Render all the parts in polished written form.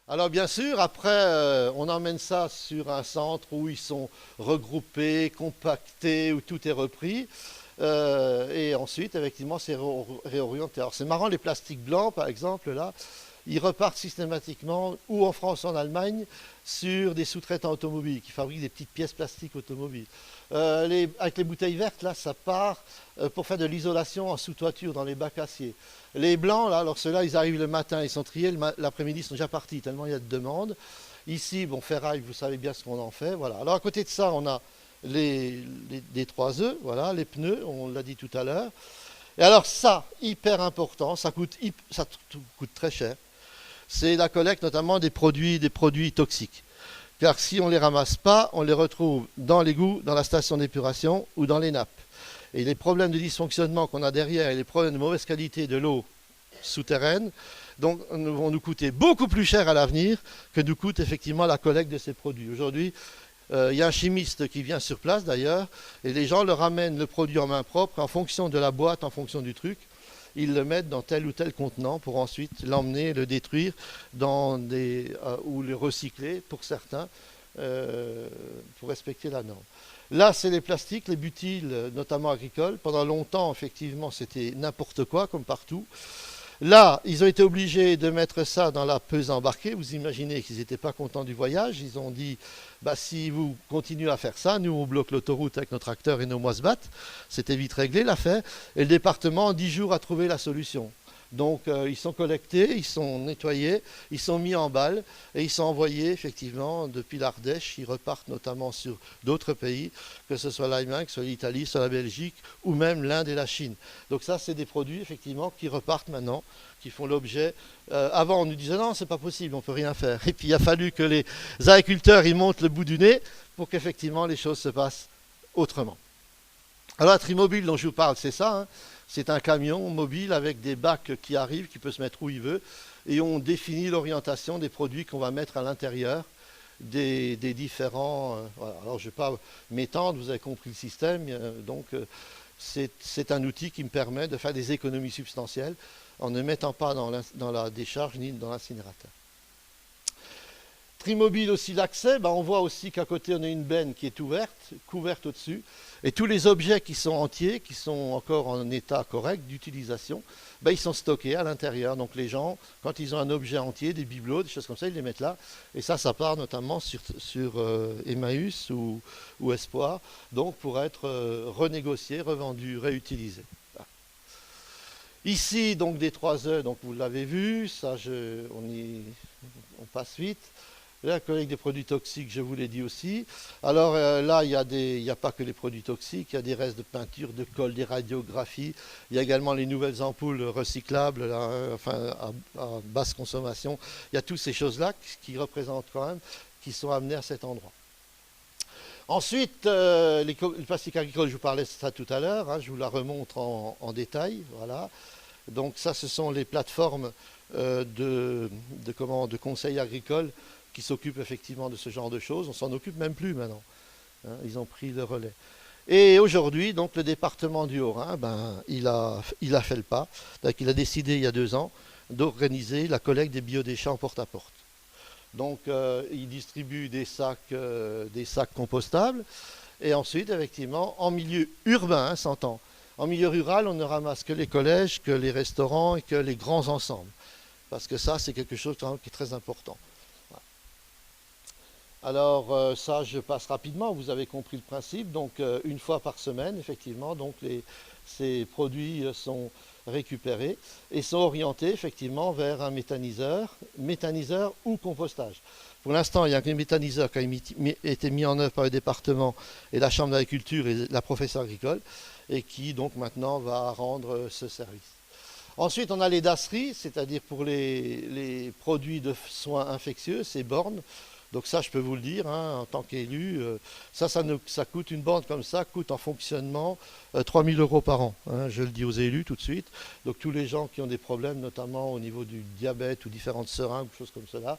Alors bien sûr, après, on emmène ça sur un centre où ils sont regroupés, compactés, où tout est repris. Et ensuite, effectivement, c'est réorienté. Alors c'est marrant, les plastiques blancs, par exemple, là, ils repartent systématiquement, ou en France ou en Allemagne, sur des sous-traitants automobiles qui fabriquent des petites pièces plastiques automobiles. Avec les bouteilles vertes, là, ça part pour faire de l'isolation en sous-toiture dans les bacs acier. Les blancs, là, alors ceux-là, ils arrivent le matin, ils sont triés, l'après-midi, ils sont déjà partis, tellement il y a de demandes. Ici, bon, ferraille, vous savez bien ce qu'on en fait, voilà. Alors à côté de ça, on a les 3 œufs, voilà, les pneus, on l'a dit tout à l'heure. Et alors ça, hyper important, ça coûte très cher, c'est la collecte notamment des produits toxiques. Car si on ne les ramasse pas, on les retrouve dans l'égout, dans la station d'épuration ou dans les nappes. Et les problèmes de dysfonctionnement qu'on a derrière et les problèmes de mauvaise qualité de l'eau souterraine donc, vont nous coûter beaucoup plus cher à l'avenir que nous coûte effectivement la collecte de ces produits. Aujourd'hui, il y a un chimiste qui vient sur place d'ailleurs, et les gens leur amènent le produit en main propre en fonction de la boîte, en fonction du truc. Ils le mettent dans tel ou tel contenant pour ensuite l'emmener, le détruire ou le recycler pour certains, pour respecter la norme. Là, c'est les plastiques, les butiles, notamment agricoles. Pendant longtemps, effectivement, c'était n'importe quoi, comme partout. Là, ils ont été obligés de mettre ça dans la pesée embarquée. Vous imaginez qu'ils n'étaient pas contents du voyage. Ils ont dit, bah, si vous continuez à faire ça, nous, on bloque l'autoroute avec nos tracteurs et nos moisse-battes. C'était vite réglé l'affaire. Et le département, en 10 jours, a trouvé la solution. Donc, ils sont collectés, ils sont nettoyés, ils sont mis en balle et ils sont envoyés, effectivement, depuis l'Ardèche. Ils repartent notamment sur d'autres pays, que ce soit l'Allemagne, que ce soit l'Italie, que ce soit la Belgique ou même l'Inde et la Chine. Donc ça, c'est des produits, effectivement, qui repartent maintenant, qui font l'objet. Avant, on nous disait non, c'est pas possible, on peut rien faire. Et puis, il a fallu que les agriculteurs, ils montent le bout du nez pour qu'effectivement, les choses se passent autrement. Alors, la Trimobile dont je vous parle, c'est ça, hein. C'est un camion mobile avec des bacs qui arrivent, qui peut se mettre où il veut, et on définit l'orientation des produits qu'on va mettre à l'intérieur des différents. Voilà. Alors je ne vais pas m'étendre, vous avez compris le système, donc c'est un outil qui me permet de faire des économies substantielles en ne mettant pas dans la décharge ni dans l'incinérateur. Trimobile aussi l'accès, on voit aussi qu'à côté on a une benne qui est ouverte, couverte au-dessus, et tous les objets qui sont entiers, qui sont encore en état correct d'utilisation, ils sont stockés à l'intérieur. Donc les gens, quand ils ont un objet entier, des bibelots, des choses comme ça, ils les mettent là, et ça part notamment sur Emmaüs ou Espoir, donc pour être renégocié, revendu, réutilisé. Voilà. Ici, donc des 3 œufs, donc vous l'avez vu, ça on passe vite. La collecte des produits toxiques, je vous l'ai dit aussi. Alors là, il n'y a pas que les produits toxiques, il y a des restes de peinture, de colle, des radiographies. Il y a également les nouvelles ampoules recyclables, là, à basse consommation. Il y a toutes ces choses-là qui représentent quand même, qui sont amenées à cet endroit. Ensuite, les plastiques agricoles, je vous parlais de ça tout à l'heure, hein, je vous la remontre en détail. Voilà. Donc ça, ce sont les plateformes de conseils agricoles qui s'occupent effectivement de ce genre de choses. On s'en occupe même plus maintenant. Hein, ils ont pris le relais. Et aujourd'hui, donc, le département du Haut-Rhin, il a fait le pas. Donc, il a décidé il y a 2 ans d'organiser la collecte des biodéchets en porte-à-porte. Donc, il distribue des sacs compostables. Et ensuite, effectivement, en milieu urbain, hein, s'entend. En milieu rural, on ne ramasse que les collèges, que les restaurants et que les grands ensembles. Parce que ça, c'est quelque chose quand même qui est très important. Alors ça, je passe rapidement, vous avez compris le principe. Donc une fois par semaine, effectivement, donc ces produits sont récupérés et sont orientés effectivement vers un méthaniseur ou compostage. Pour l'instant, il n'y a qu'un méthaniseur qui a été mis en œuvre par le département et la Chambre d'agriculture et la professeure agricole et qui donc maintenant va rendre ce service. Ensuite, on a les dasseries, c'est-à-dire pour les produits de soins infectieux, ces bornes. Donc ça, je peux vous le dire, hein, en tant qu'élu, ça coûte une borne comme ça, coûte en fonctionnement 3 000 € par an. Hein, je le dis aux élus tout de suite. Donc tous les gens qui ont des problèmes, notamment au niveau du diabète ou différentes seringues ou choses comme cela,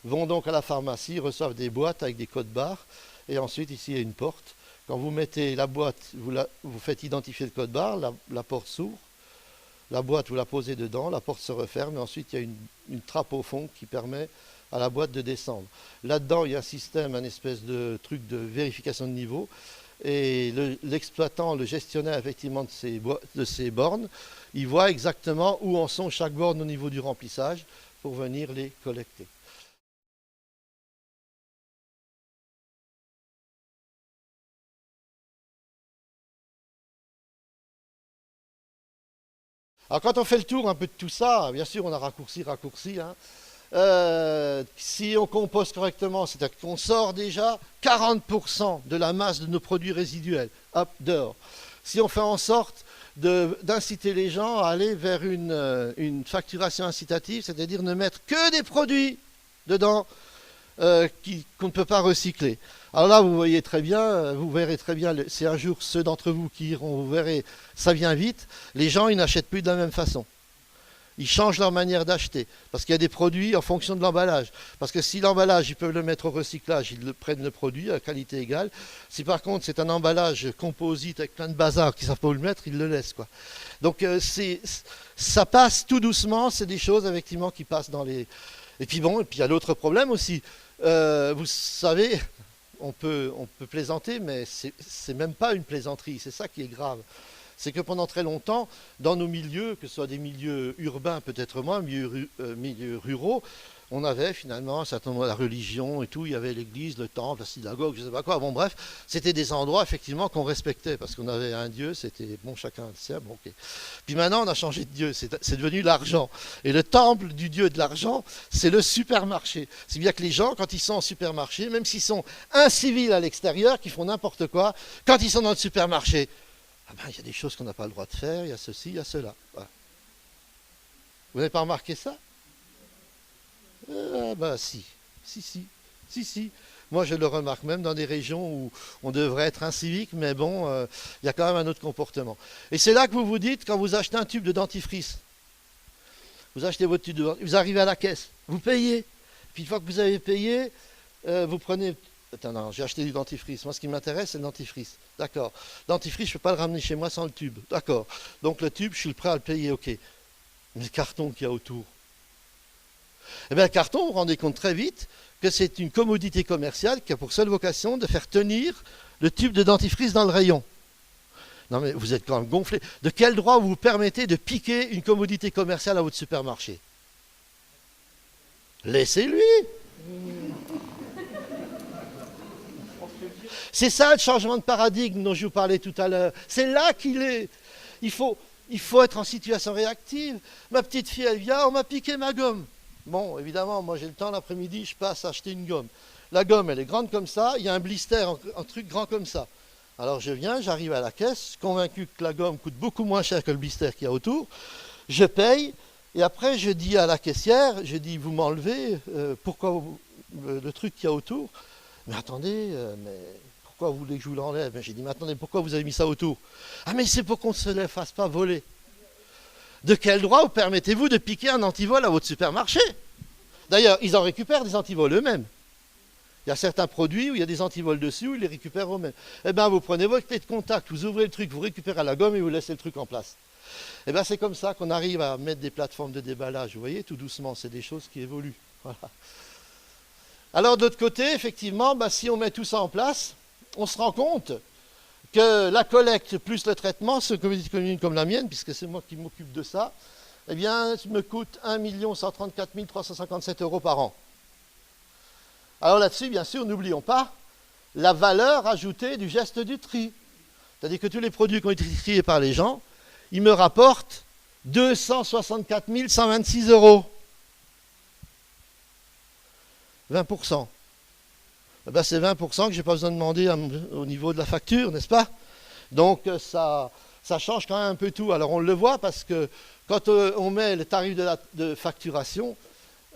vont donc à la pharmacie, reçoivent des boîtes avec des codes barres. Et ensuite, ici, il y a une porte. Quand vous mettez la boîte, vous faites identifier le code barre, la porte s'ouvre. La boîte, vous la posez dedans, la porte se referme. Et ensuite, il y a une trappe au fond qui permet à la boîte de descendre. Là-dedans, il y a un système, un espèce de truc de vérification de niveau. Et l'exploitant, le gestionnaire effectivement de ces bornes, il voit exactement où en sont chaque borne au niveau du remplissage pour venir les collecter. Alors quand on fait le tour un peu de tout ça, bien sûr on a raccourci, hein. Si on compose correctement, c'est-à-dire qu'on sort déjà 40% de la masse de nos produits résiduels, hop, dehors. Si on fait en sorte d'inciter les gens à aller vers une facturation incitative, c'est-à-dire ne mettre que des produits dedans qu'on ne peut pas recycler. Alors là, vous voyez très bien, vous verrez très bien, c'est un jour ceux d'entre vous qui iront, vous verrez, ça vient vite, les gens, ils n'achètent plus de la même façon. Ils changent leur manière d'acheter, parce qu'il y a des produits en fonction de l'emballage. Parce que si l'emballage, ils peuvent le mettre au recyclage, ils prennent le produit à qualité égale. Si par contre c'est un emballage composite avec plein de bazar qui ne savent pas où le mettre, ils le laissent, quoi. Donc ça passe tout doucement, c'est des choses effectivement qui passent dans les... Et puis bon, et puis il y a l'autre problème aussi. Vous savez, on peut plaisanter, mais c'est même pas une plaisanterie, c'est ça qui est grave. C'est que pendant très longtemps, dans nos milieux, que ce soit des milieux urbains peut-être moins, milieux ruraux, on avait finalement un certain nombre de la religion et tout, il y avait l'église, le temple, la synagogue, je ne sais pas quoi. Bon bref, c'était des endroits effectivement qu'on respectait, parce qu'on avait un Dieu, c'était bon, chacun le sait, bon ok. Puis maintenant on a changé de Dieu, c'est devenu l'argent. Et le temple du Dieu de l'argent, c'est le supermarché. C'est bien que les gens, quand ils sont en supermarché, même s'ils sont incivils à l'extérieur, qui font n'importe quoi, quand ils sont dans le supermarché, ah ben, il y a des choses qu'on n'a pas le droit de faire, il y a ceci, il y a cela. Voilà. Vous n'avez pas remarqué ça? Ah ben si. Moi je le remarque même dans des régions où on devrait être incivique, mais bon, il y a quand même un autre comportement. Et c'est là que vous vous dites, quand vous achetez un tube de dentifrice, vous achetez votre tube de dentifrice, vous arrivez à la caisse, vous payez, puis une fois que vous avez payé, vous prenez... Attends, non, j'ai acheté du dentifrice. Moi, ce qui m'intéresse, c'est le dentifrice. D'accord. Dentifrice, je ne peux pas le ramener chez moi sans le tube. D'accord. Donc, le tube, je suis prêt à le payer, ok. Mais le carton qu'il y a autour. Eh bien, le carton, vous vous rendez compte très vite que c'est une commodité commerciale qui a pour seule vocation de faire tenir le tube de dentifrice dans le rayon. Non, mais vous êtes quand même gonflé. De quel droit vous vous permettez de piquer une commodité commerciale à votre supermarché? Laissez-lui. C'est ça le changement de paradigme dont je vous parlais tout à l'heure. C'est là qu'il est. Il faut être en situation réactive. Ma petite fille, elle vient, on m'a piqué ma gomme. Bon, évidemment, moi j'ai le temps l'après-midi, je passe acheter une gomme. La gomme, elle est grande comme ça, il y a un blister, un truc grand comme ça. Alors je viens, j'arrive à la caisse, convaincu que la gomme coûte beaucoup moins cher que le blister qu'il y a autour. Je paye, et après je dis à la caissière, je dis, vous m'enlevez, pourquoi le truc qu'il y a autour? Mais attendez, mais... Pourquoi vous voulez que je vous l'enlève? J'ai dit, mais attendez, pourquoi vous avez mis ça autour? Ah, mais c'est pour qu'on ne se le fasse pas voler. De quel droit vous permettez-vous de piquer un antivol à votre supermarché? D'ailleurs, ils en récupèrent des antivols eux-mêmes. Il y a certains produits où il y a des antivols dessus, où ils les récupèrent eux-mêmes. Eh bien, vous prenez votre clé de contact, vous ouvrez le truc, vous récupérez la gomme et vous laissez le truc en place. Eh bien, c'est comme ça qu'on arrive à mettre des plateformes de déballage. Vous voyez, tout doucement, c'est des choses qui évoluent. Voilà. Alors, de l'autre côté, effectivement, si on met tout ça en place, on se rend compte que la collecte plus le traitement, ce communauté commune comme la mienne, puisque c'est moi qui m'occupe de ça, eh bien, me coûte 1 134 357 € par an. Alors là-dessus, bien sûr, n'oublions pas la valeur ajoutée du geste du tri. C'est-à-dire que tous les produits qui ont été triés par les gens, ils me rapportent 264 126 €. 20%. Eh ben, c'est 20% que je n'ai pas besoin de demander au niveau de la facture, n'est-ce pas? Donc ça change quand même un peu tout. Alors on le voit parce que quand on met le tarif de facturation,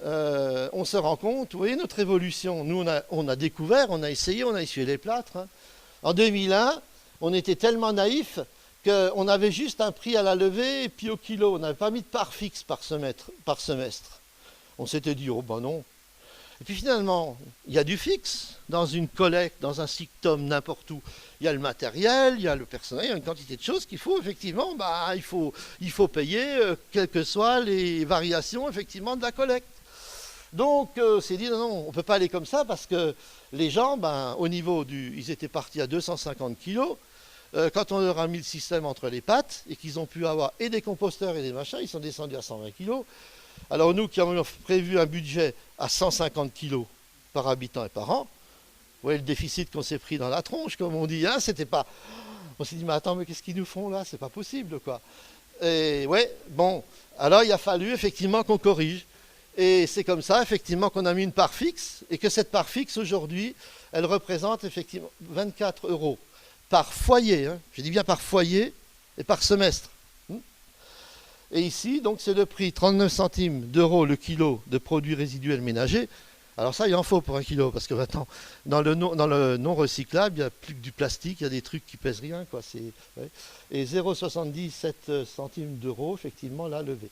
on se rend compte, vous voyez notre évolution. Nous on a découvert, on a essayé, on a essuyé les plâtres. Hein. En 2001, on était tellement naïfs qu'on avait juste un prix à la levée et puis au kilo. On n'avait pas mis de part fixe par semestre. On s'était dit, oh ben non. Et puis finalement, il y a du fixe dans une collecte, dans un SICTOM, n'importe où. Il y a le matériel, il y a le personnel, il y a une quantité de choses qu'il faut effectivement, il faut payer, quelles que soient les variations effectivement de la collecte. Donc, c'est dit, non, non, on ne peut pas aller comme ça parce que les gens, ben, au niveau du... Ils étaient partis à 250 kilos. Quand on leur a mis le système entre les pattes et qu'ils ont pu avoir et des composteurs et des machins, ils sont descendus à 120 kilos. Alors nous qui avons prévu un budget à 150 kilos par habitant et par an, vous voyez le déficit qu'on s'est pris dans la tronche, comme on dit, hein, c'était pas... On s'est dit, mais attends, mais qu'est-ce qu'ils nous font là? C'est pas possible, quoi. Et ouais, bon, alors il a fallu effectivement qu'on corrige. Et c'est comme ça, effectivement, qu'on a mis une part fixe, et que cette part fixe, aujourd'hui, elle représente effectivement 24 € par foyer, hein. Je dis bien par foyer et par semestre. Et ici, donc, c'est le prix 39 centimes d'euros le kilo de produits résiduels ménagers. Alors ça, il en faut pour un kilo, parce que maintenant, dans le non recyclable, il n'y a plus que du plastique, il y a des trucs qui pèsent rien, quoi. Ouais. Et 0,77 centimes d'euros, effectivement, là, levé.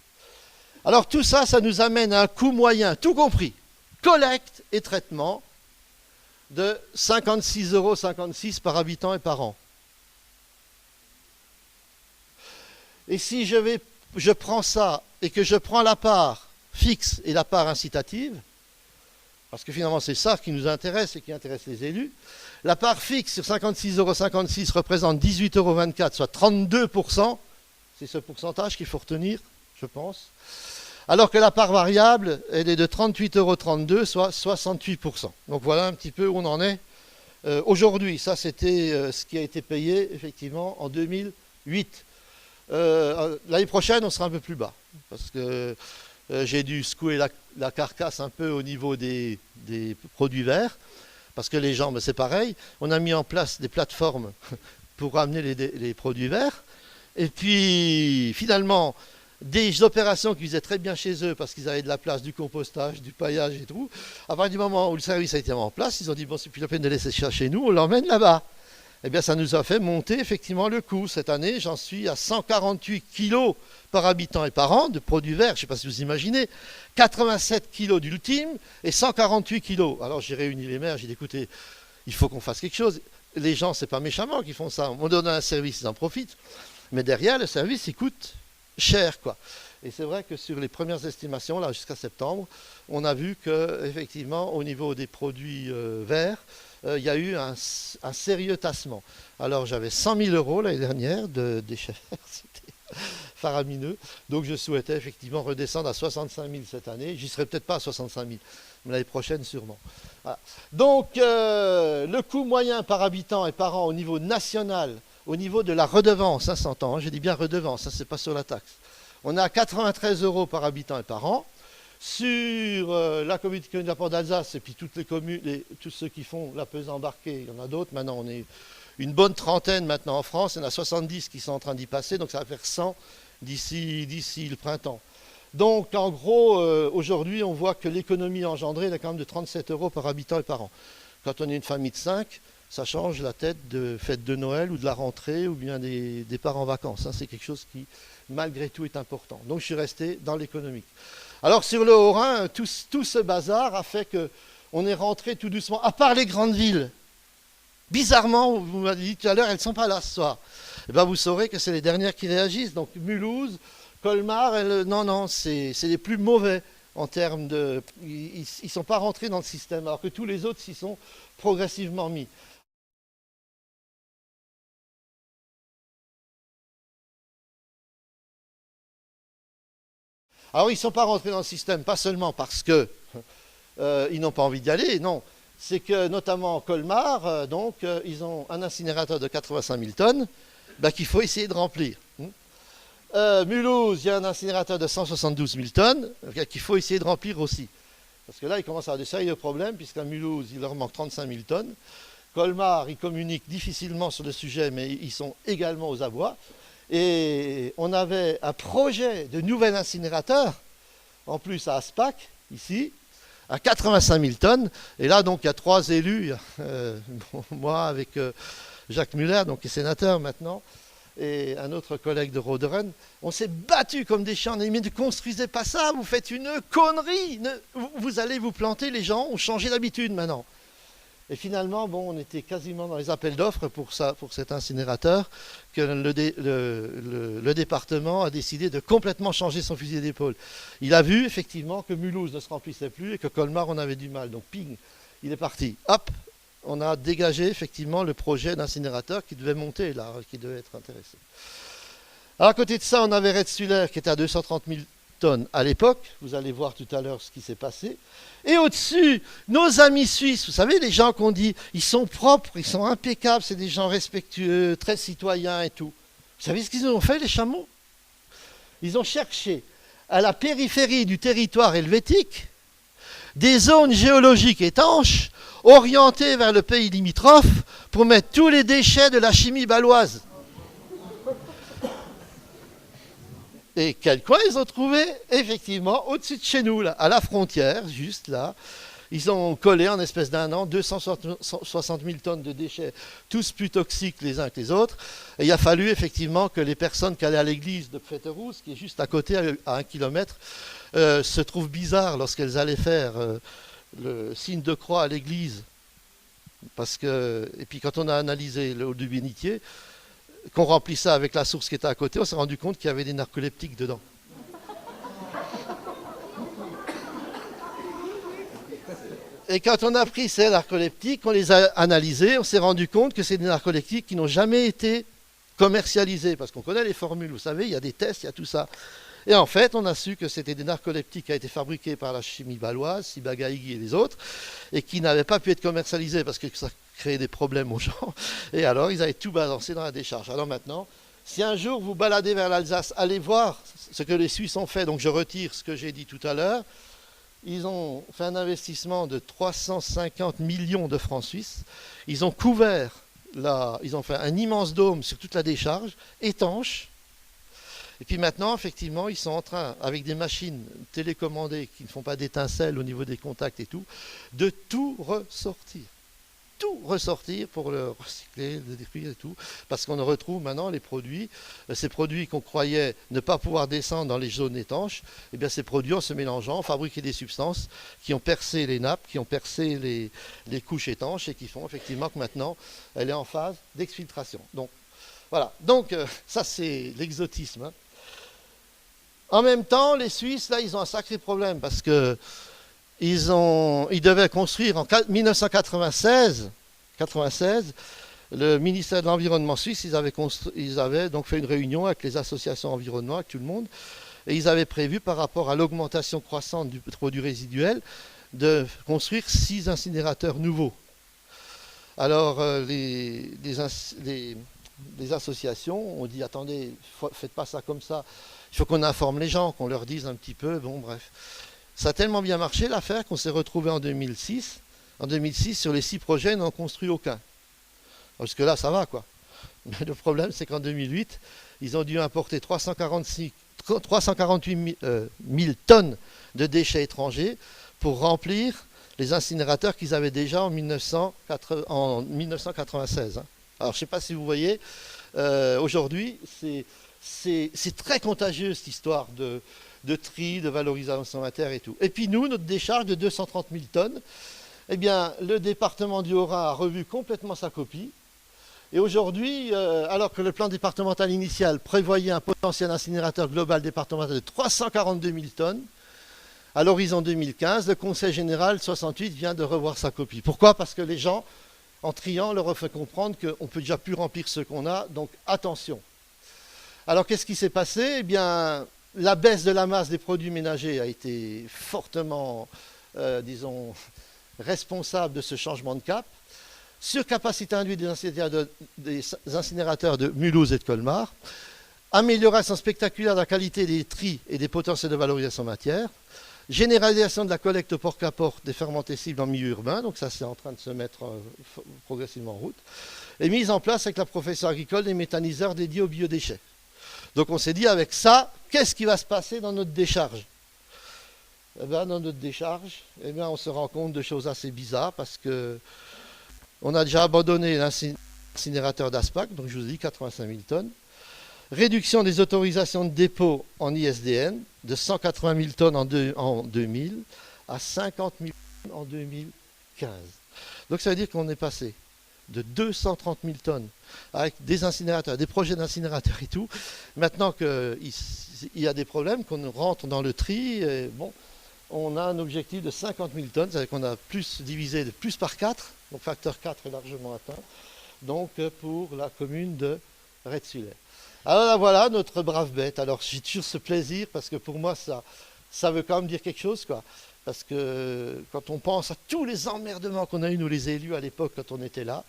Alors tout ça, ça nous amène à un coût moyen, tout compris, collecte et traitement, de 56,56 € par habitant et par an. Et si je prends ça et que je prends la part fixe et la part incitative, parce que finalement c'est ça qui nous intéresse et qui intéresse les élus, la part fixe sur 56,56 € représente 18,24 €, soit 32%, c'est ce pourcentage qu'il faut retenir, je pense, alors que la part variable, elle est de 38,32 €, soit 68%. Donc voilà un petit peu où on en est aujourd'hui. Ça, c'était ce qui a été payé, effectivement, en 2008. L'année prochaine, on sera un peu plus bas, parce que j'ai dû secouer la carcasse un peu au niveau des produits verts, parce que les gens, ben, c'est pareil, on a mis en place des plateformes pour ramener les produits verts, et puis finalement, des opérations qui faisaient très bien chez eux parce qu'ils avaient de la place, du compostage, du paillage et tout. À partir du moment où le service a été mis en place, ils ont dit, bon, c'est plus la peine de laisser ça chez nous, on l'emmène là-bas. Eh bien, ça nous a fait monter effectivement le coût. Cette année, j'en suis à 148 kilos par habitant et par an de produits verts. Je ne sais pas si vous imaginez. 87 kilos d'ultime et 148 kilos. Alors, j'ai réuni les maires, j'ai dit, écoutez, il faut qu'on fasse quelque chose. Les gens, ce n'est pas méchamment qu'ils font ça. On donne un service, ils en profitent. Mais derrière, le service, il coûte cher, quoi. Et c'est vrai que sur les premières estimations, là, jusqu'à septembre, on a vu qu'effectivement, au niveau des produits verts, il y a eu un sérieux tassement. Alors, j'avais 100 000 € l'année dernière de déchets verts, c'était faramineux. Donc, je souhaitais effectivement redescendre à 65 000 cette année. J'y serai peut-être pas à 65 000, mais l'année prochaine, sûrement. Voilà. Donc, le coût moyen par habitant et par an au niveau national, au niveau de la redevance, hein, 100 ans, hein, je dis bien redevance, ça, c'est pas sur la taxe. On est à 93 € par habitant et par an. Sur la commune de la Porte d'Alsace et puis toutes les communes, tous ceux qui font la pesée embarquée, il y en a d'autres. Maintenant, on est une bonne trentaine maintenant en France. Il y en a 70 qui sont en train d'y passer, donc ça va faire 100 d'ici le printemps. Donc, en gros, aujourd'hui, on voit que l'économie engendrée elle est quand même de 37 € par habitant et par an. Quand on est une famille de 5, ça change la tête de fête de Noël ou de la rentrée ou bien des départs en vacances. Hein. C'est quelque chose qui, malgré tout, est important. Donc, je suis resté dans l'économique. Alors, sur le Haut-Rhin, tout ce bazar a fait qu'on est rentré tout doucement, à part les grandes villes. Bizarrement, vous m'avez dit tout à l'heure, elles ne sont pas là ce soir. Eh bien, vous saurez que c'est les dernières qui réagissent. Donc, Mulhouse, Colmar, non, c'est les plus mauvais en termes de... Ils ne sont pas rentrés dans le système, alors que tous les autres s'y sont progressivement mis. Alors, ils ne sont pas rentrés dans le système, pas seulement parce qu'ils n'ont pas envie d'y aller, non. C'est que, notamment Colmar, ils ont un incinérateur de 85 000 tonnes qu'il faut essayer de remplir. Mulhouse, il y a un incinérateur de 172 000 tonnes qu'il faut essayer de remplir aussi. Parce que là, ils commencent à avoir de sérieux problèmes, puisqu'à Mulhouse, il leur manque 35 000 tonnes. Colmar, ils communiquent difficilement sur le sujet, mais ils sont également aux abois. Et on avait un projet de nouvel incinérateur, en plus à Aspac, ici, à 85 000 tonnes. Et là, donc, il y a 3 élus, moi avec Jacques Muller, donc qui est sénateur maintenant, et un autre collègue de Roderen. On s'est battu comme des chiens. On a dit, mais ne construisez pas ça, vous faites une connerie. Vous allez vous planter, les gens ont changé d'habitude maintenant. Et finalement, bon, on était quasiment dans les appels d'offres pour cet incinérateur, que le département a décidé de complètement changer son fusil d'épaule. Il a vu effectivement que Mulhouse ne se remplissait plus et que Colmar, on avait du mal. Donc ping, il est parti. Hop, on a dégagé effectivement le projet d'incinérateur qui devait monter là, qui devait être intéressé. Alors, à côté de ça, on avait Red Stuller qui était à 230 000 tonnes à l'époque. Vous allez voir tout à l'heure ce qui s'est passé. Et au-dessus, nos amis suisses, vous savez, les gens qu'on dit, ils sont propres, ils sont impeccables, c'est des gens respectueux, très citoyens et tout. Vous savez ce qu'ils ont fait, les chameaux? Ils ont cherché à la périphérie du territoire helvétique des zones géologiques étanches, orientées vers le pays limitrophe, pour mettre tous les déchets de la chimie baloise. Et quel coin ils ont trouvé? Effectivement, au-dessus de chez nous, là, à la frontière, juste là. Ils ont collé en espèce d'un an 260 000 tonnes de déchets, tous plus toxiques les uns que les autres. Et il a fallu effectivement que les personnes qui allaient à l'église de Pfetterousse, qui est juste à côté, à 1 kilomètre, se trouvent bizarres lorsqu'elles allaient faire le signe de croix à l'église. Et puis quand on a analysé l'eau du bénitier, qu'on remplit ça avec la source qui était à côté, on s'est rendu compte qu'il y avait des narcoleptiques dedans. Et quand on a pris ces narcoleptiques, on les a analysés, on s'est rendu compte que c'est des narcoleptiques qui n'ont jamais été commercialisés, parce qu'on connaît les formules, vous savez, il y a des tests, il y a tout ça. Et en fait, on a su que c'était des narcoleptiques qui avaient été fabriqués par la chimie baloise, Ciba-Geigy et les autres, et qui n'avaient pas pu être commercialisés parce que ça créait des problèmes aux gens. Et alors, ils avaient tout balancé dans la décharge. Alors maintenant, si un jour vous baladez vers l'Alsace, allez voir ce que les Suisses ont fait. Donc je retire ce que j'ai dit tout à l'heure. Ils ont fait un investissement de 350 millions de francs suisses. Ils ont couvert, ils ont fait un immense dôme sur toute la décharge, étanche. Et puis maintenant, effectivement, ils sont en train, avec des machines télécommandées qui ne font pas d'étincelles au niveau des contacts et tout, de tout ressortir. Tout ressortir pour le recycler, le détruire et tout. Parce qu'on retrouve maintenant les produits, ces produits qu'on croyait ne pas pouvoir descendre dans les zones étanches, et bien ces produits, en se mélangeant, ont fabriqué des substances qui ont percé les nappes, qui ont percé les couches étanches et qui font effectivement que maintenant, elle est en phase d'exfiltration. Donc, voilà. Donc, ça c'est l'exotisme, hein. En même temps, les Suisses, là, ils ont un sacré problème parce que ils devaient construire en 1996, le ministère de l'Environnement suisse, ils avaient donc fait une réunion avec les associations environnement, avec tout le monde, et ils avaient prévu, par rapport à l'augmentation croissante du produit résiduel, de construire 6 incinérateurs nouveaux. Alors, les associations ont dit, attendez, faites pas ça comme ça. Il faut qu'on informe les gens, qu'on leur dise un petit peu, bon bref. Ça a tellement bien marché l'affaire qu'on s'est retrouvé en 2006. En 2006, sur les 6 projets, on n'en construit aucun. Parce que là, ça va quoi. Mais le problème, c'est qu'en 2008, ils ont dû importer 348 000 tonnes de déchets étrangers pour remplir les incinérateurs qu'ils avaient déjà en 1996. Alors, je ne sais pas si vous voyez, aujourd'hui, c'est très contagieux cette histoire de tri, de valorisation de la terre et tout. Et puis nous, notre décharge de 230 000 tonnes, eh bien, le département du Haut-Rhin a revu complètement sa copie. Et aujourd'hui, alors que le plan départemental initial prévoyait un potentiel incinérateur global départemental de 342 000 tonnes, à l'horizon 2015, le Conseil général 68 vient de revoir sa copie. Pourquoi? Parce que les gens, en triant, leur ont fait comprendre qu'on peut déjà plus remplir ce qu'on a, donc attention. Alors qu'est-ce qui s'est passé? Eh bien, la baisse de la masse des produits ménagers a été fortement, disons, responsable de ce changement de cap. Surcapacité induite des incinérateurs de Mulhouse et de Colmar. Amélioration spectaculaire de la qualité des tris et des potentiels de valorisation matière. Généralisation de la collecte porte à porte des fermentescibles en milieu urbain, donc ça c'est en train de se mettre progressivement en route. Et mise en place avec la profession agricole des méthaniseurs dédiés aux biodéchets. Donc on s'est dit avec ça, qu'est-ce qui va se passer dans notre décharge? Eh bien, dans notre décharge, eh bien, on se rend compte de choses assez bizarres parce que on a déjà abandonné l'incinérateur d'Aspac, donc je vous ai dit 85 000 tonnes. Réduction des autorisations de dépôt en ISDN de 180 000 tonnes en 2000 à 50 000 tonnes en 2015. Donc ça veut dire qu'on est passé de 230 000 tonnes avec des incinérateurs, des projets d'incinérateurs et tout. Maintenant qu'il y a des problèmes, qu'on rentre dans le tri, et bon, on a un objectif de 50 000 tonnes, c'est-à-dire qu'on a plus divisé de plus par 4, donc facteur 4 est largement atteint, donc pour la commune de Retzwiller. Alors là, voilà notre brave bête. Alors j'ai toujours ce plaisir, parce que pour moi ça veut quand même dire quelque chose, quoi. Parce que quand on pense à tous les emmerdements qu'on a eu, nous les élus, à l'époque, quand on était là,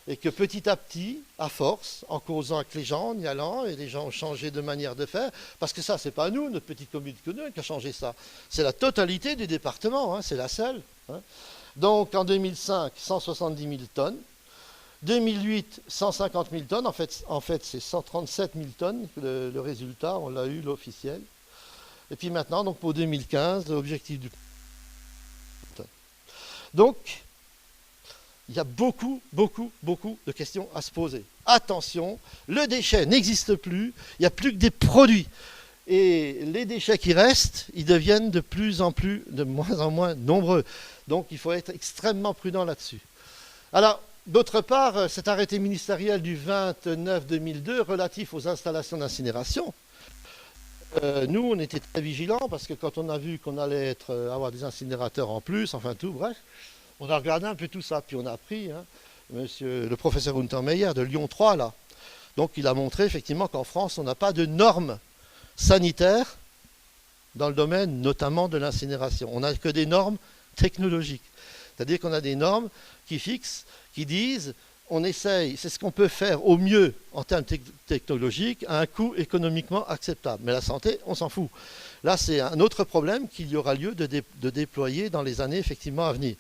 et que petit à petit, à force, en causant avec les gens, en y allant, et les gens ont changé de manière de faire, parce que ça, c'est pas nous, notre petite commune qui a changé ça, c'est la totalité du département, hein, c'est la seule. Hein. Donc en 2005, 170 000 tonnes, 2008, 150 000 tonnes, en fait c'est 137 000 tonnes, le résultat, on l'a eu, l'officiel. Et puis maintenant, donc pour 2015, l'objectif du... Donc, il y a beaucoup de questions à se poser. Attention, le déchet n'existe plus, il n'y a plus que des produits. Et les déchets qui restent, ils deviennent de moins en moins nombreux. Donc il faut être extrêmement prudent là-dessus. Alors, d'autre part, cet arrêté ministériel du 29/2002 relatif aux installations d'incinération, nous, on était très vigilants parce que quand on a vu qu'on allait avoir des incinérateurs en plus, enfin tout, bref, on a regardé un peu tout ça. Puis on a appris, hein, le professeur Untermeyer de Lyon 3, là. Donc il a montré effectivement qu'en France, on n'a pas de normes sanitaires dans le domaine notamment de l'incinération. On n'a que des normes technologiques. C'est-à-dire qu'on a des normes qui fixent, qui disent... On essaye, c'est ce qu'on peut faire au mieux en termes technologiques, à un coût économiquement acceptable. Mais la santé, on s'en fout. Là, c'est un autre problème qu'il y aura lieu de déployer dans les années effectivement à venir.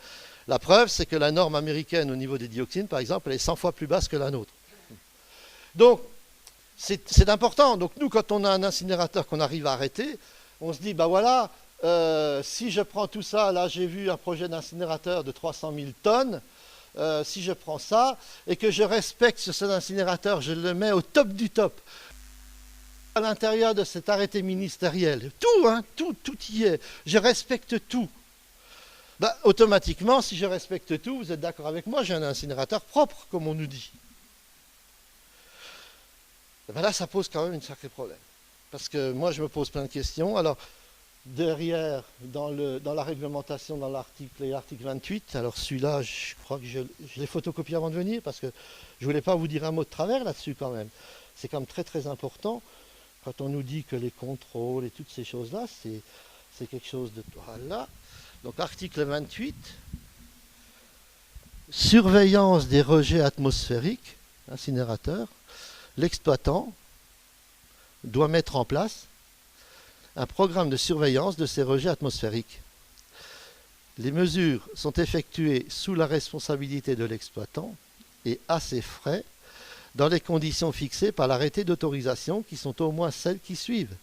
La preuve, c'est que la norme américaine au niveau des dioxines, par exemple, elle est 100 fois plus basse que la nôtre. Donc, c'est important. Donc nous, quand on a un incinérateur qu'on arrive à arrêter, on se dit, ben voilà, si je prends tout ça, là j'ai vu un projet d'incinérateur de 300 000 tonnes, si je prends ça et que je respecte sur cet incinérateur, je le mets au top du top, à l'intérieur de cet arrêté ministériel, tout, hein, tout y est, je respecte tout. Ben, automatiquement, si je respecte tout, vous êtes d'accord avec moi, j'ai un incinérateur propre, comme on nous dit. Ben là, ça pose quand même un sacré problème. Parce que moi, je me pose plein de questions. Alors, derrière, dans la réglementation, dans l'article 28, alors celui-là, je crois que je l'ai photocopié avant de venir, parce que je ne voulais pas vous dire un mot de travers là-dessus quand même. C'est quand même très très important, quand on nous dit que les contrôles et toutes ces choses-là, c'est quelque chose de... Voilà. Donc article 28, surveillance des rejets atmosphériques, incinérateurs, l'exploitant doit mettre en place un programme de surveillance de ces rejets atmosphériques. Les mesures sont effectuées sous la responsabilité de l'exploitant et à ses frais dans les conditions fixées par l'arrêté d'autorisation qui sont au moins celles qui suivent.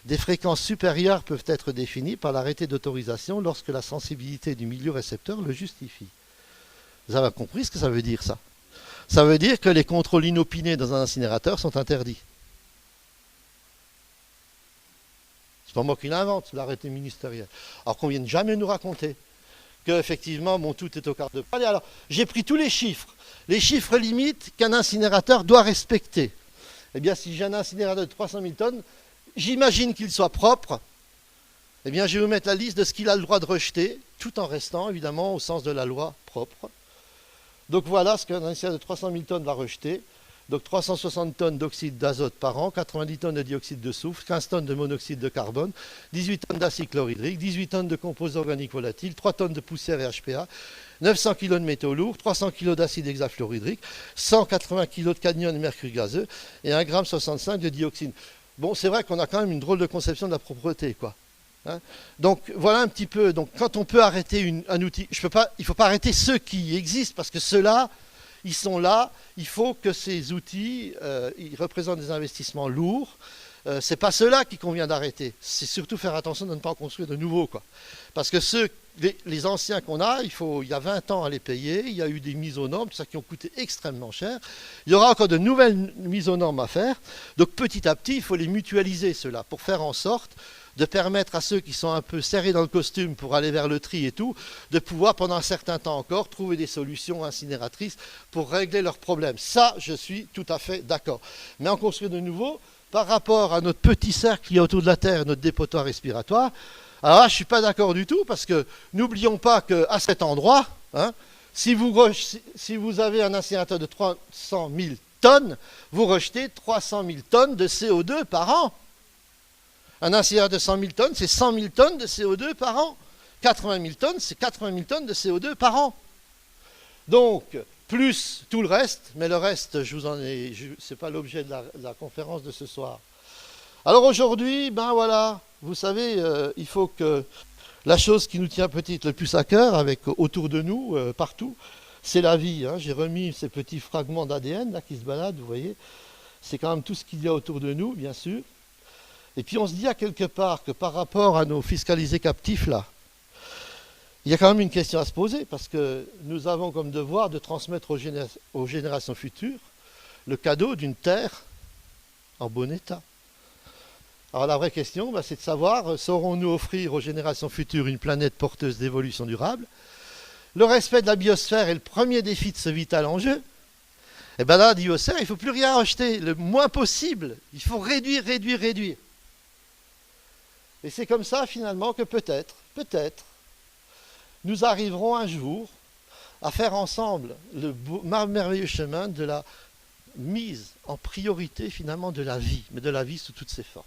Des fréquences supérieures peuvent être définies par l'arrêté d'autorisation lorsque la sensibilité du milieu récepteur le justifie. Vous avez compris ce que ça veut dire, ça? Ça veut dire que les contrôles inopinés dans un incinérateur sont interdits. C'est pas moi qui l'invente, c'est l'arrêté ministériel. Alors qu'on ne vienne jamais nous raconter qu'effectivement, bon, tout est au quart de palais. Alors, j'ai pris tous les chiffres limites qu'un incinérateur doit respecter. Eh bien, si j'ai un incinérateur de 300 000 tonnes, j'imagine qu'il soit propre. Eh bien, je vais vous mettre la liste de ce qu'il a le droit de rejeter, tout en restant, évidemment, au sens de la loi propre. Donc voilà ce qu'un incinérateur de 300 000 tonnes va rejeter. Donc 360 tonnes d'oxyde d'azote par an, 90 tonnes de dioxyde de soufre, 15 tonnes de monoxyde de carbone, 18 tonnes d'acide chlorhydrique, 18 tonnes de composés organiques volatiles, 3 tonnes de poussière et HPA, 900 kg de métaux lourds, 300 kg d'acide hexafluorhydrique, 180 kg de cadmium et mercure gazeux et 1,65 g de dioxine. Bon, c'est vrai qu'on a quand même une drôle de conception de la propreté, quoi. Hein, donc voilà un petit peu. Donc quand on peut arrêter un outil, il ne faut pas arrêter ceux qui existent parce que ceux-là, ils sont là. Il faut que ces outils, ils représentent des investissements lourds. C'est pas ceux-là qu'il convient d'arrêter. C'est surtout faire attention de ne pas en construire de nouveaux, quoi. Parce que les anciens qu'on a, il y a 20 ans à les payer. Il y a eu des mises aux normes, tout ça qui ont coûté extrêmement cher. Il y aura encore de nouvelles mises aux normes à faire. Donc petit à petit, il faut les mutualiser ceux-là pour faire en sorte de permettre à ceux qui sont un peu serrés dans le costume pour aller vers le tri et tout, de pouvoir pendant un certain temps encore trouver des solutions incinératrices pour régler leurs problèmes. Ça, je suis tout à fait d'accord. Mais en construire de nouveau, par rapport à notre petit cercle qui est autour de la Terre, notre dépotoir respiratoire, alors là, je ne suis pas d'accord du tout, parce que n'oublions pas qu'à cet endroit, hein, si vous avez un incinérateur de 300 000 tonnes, vous rejetez 300 000 tonnes de CO2 par an. Un incinérateur de 100 000 tonnes, c'est 100 000 tonnes de CO2 par an. 80 000 tonnes, c'est 80 000 tonnes de CO2 par an. Donc, plus tout le reste, mais le reste, ce n'est pas l'objet de la conférence de ce soir. Alors aujourd'hui, ben voilà, vous savez, il faut que la chose qui nous tient petite le plus à cœur, autour de nous, partout, c'est la vie. Hein. J'ai remis ces petits fragments d'ADN là qui se baladent, vous voyez. C'est quand même tout ce qu'il y a autour de nous, bien sûr. Et puis on se dit à quelque part que par rapport à nos fiscalisés captifs là, il y a quand même une question à se poser, parce que nous avons comme devoir de transmettre aux générations futures le cadeau d'une terre en bon état. Alors la vraie question, c'est de savoir, saurons-nous offrir aux générations futures une planète porteuse d'évolution durable? Le respect de la biosphère est le premier défi de ce vital enjeu. Et bien là, la biosphère, il ne faut plus rien rejeter, le moins possible. Il faut réduire, réduire, réduire. Et c'est comme ça, finalement, que peut-être, nous arriverons un jour à faire ensemble le merveilleux chemin de la mise en priorité, finalement, de la vie, mais de la vie sous toutes ses formes.